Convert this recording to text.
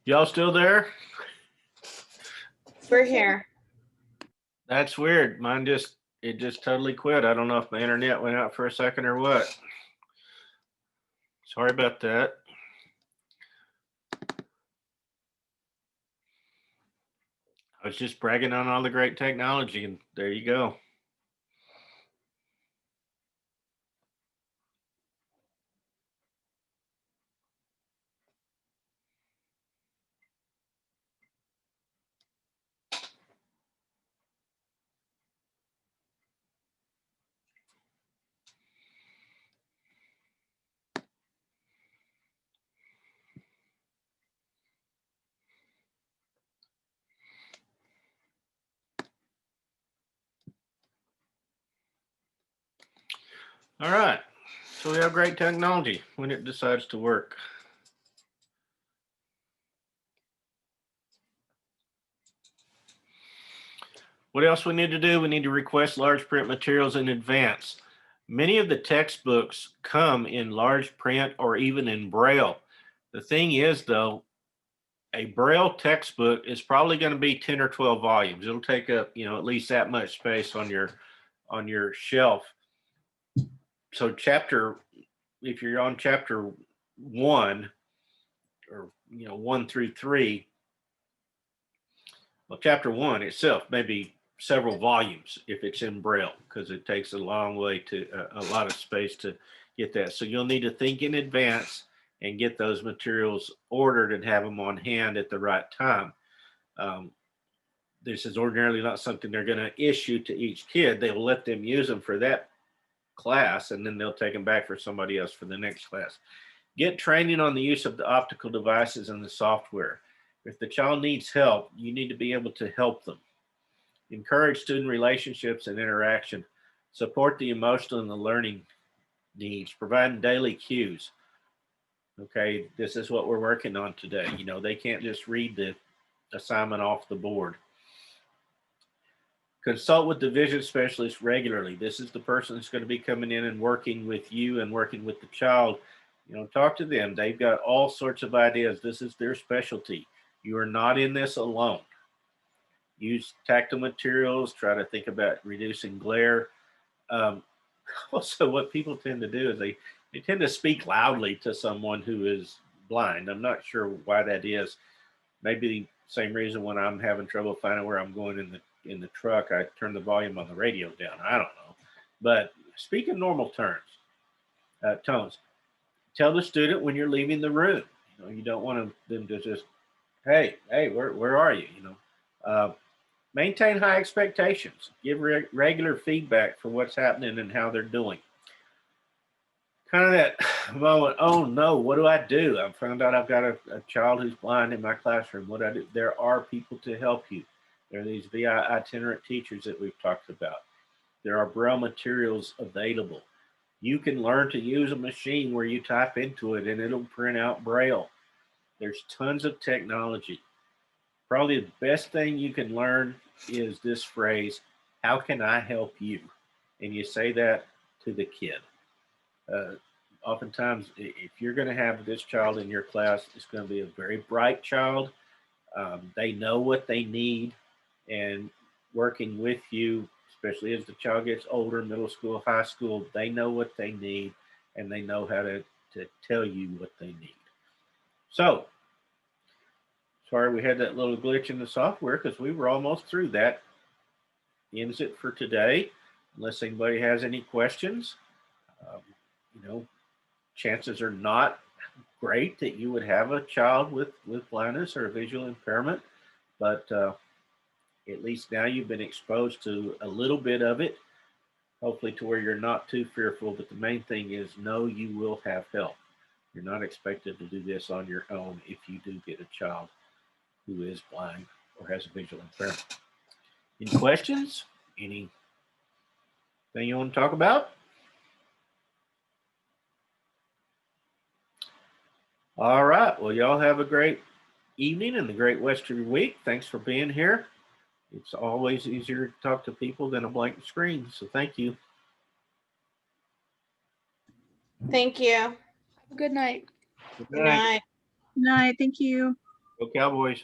Y'all still there? We're here. That's weird. It just totally quit. I don't know if my internet went out for a second or what. Sorry about that. I was just bragging on all the great technology, and there you go. All right. So we have great technology when it decides to work. What else we need to do? We need to request large print materials in advance. Many of the textbooks come in large print or even in Braille. The thing is, though, a Braille textbook is probably going to be 10 or 12 volumes. It'll take up, at least that much space on your shelf. So if you're on chapter 1 or 1 through 3, well, chapter 1 itself maybe several volumes if it's in Braille, because it takes a long way to a lot of space to get that. So you'll need to think in advance and get those materials ordered and have them on hand at the right time. This is ordinarily not something they're going to issue to each kid. They will let them use them for that class, and then they'll take them back for somebody else for the next class. Get training on the use of the optical devices and the software. If the child needs help, you need to be able to help them. Encourage student relationships and interaction. Support the emotional and the learning needs. Provide daily cues. Okay, this is what we're working on today. They can't just read the assignment off the board. Consult with the vision specialist regularly. This is the person that's going to be coming in and working with you and working with the child. Talk to them. They've got all sorts of ideas. This is their specialty. You are not in this alone. Use tactile materials. Try to think about reducing glare. Also, what people tend to do is they tend to speak loudly to someone who is blind. I'm not sure why that is. Maybe the same reason when I'm having trouble finding where I'm going in the truck, I turn the volume on the radio down. I don't know. But speak in normal tones. Tell the student when you're leaving the room. You don't want them to just, hey, where are you? Maintain high expectations. Give regular feedback for what's happening and how they're doing. Kind of that moment, oh no, what do I do? I found out I've got a child who's blind in my classroom. What do I do? There are people to help you. There are these VI itinerant teachers that we've talked about. There are Braille materials available. You can learn to use a machine where you type into it and it'll print out Braille. There's tons of technology. Probably the best thing you can learn is this phrase, how can I help you? And you say that to the kid. Oftentimes, if you're going to have this child in your class, it's going to be a very bright child. They know what they need, and working with you, especially as the child gets older, middle school, high school, they know what they need, and they know how to tell you what they need. So, sorry we had that little glitch in the software because we were almost through that. Ends it for today. Unless anybody has any questions, chances are not great that you would have a child with blindness or a visual impairment, but at least now you've been exposed to a little bit of it, hopefully to where you're not too fearful. But the main thing is know you will have help. You're not expected to do this on your own if you do get a child who is blind or has a visual impairment. Any questions? Anything you want to talk about? All right. Well, y'all have a great evening and the great rest of your week. Thanks for being here. It's always easier to talk to people than a blank screen. So thank you. Thank you. Good night. Good night. Good night. Thank you. Go Cowboys.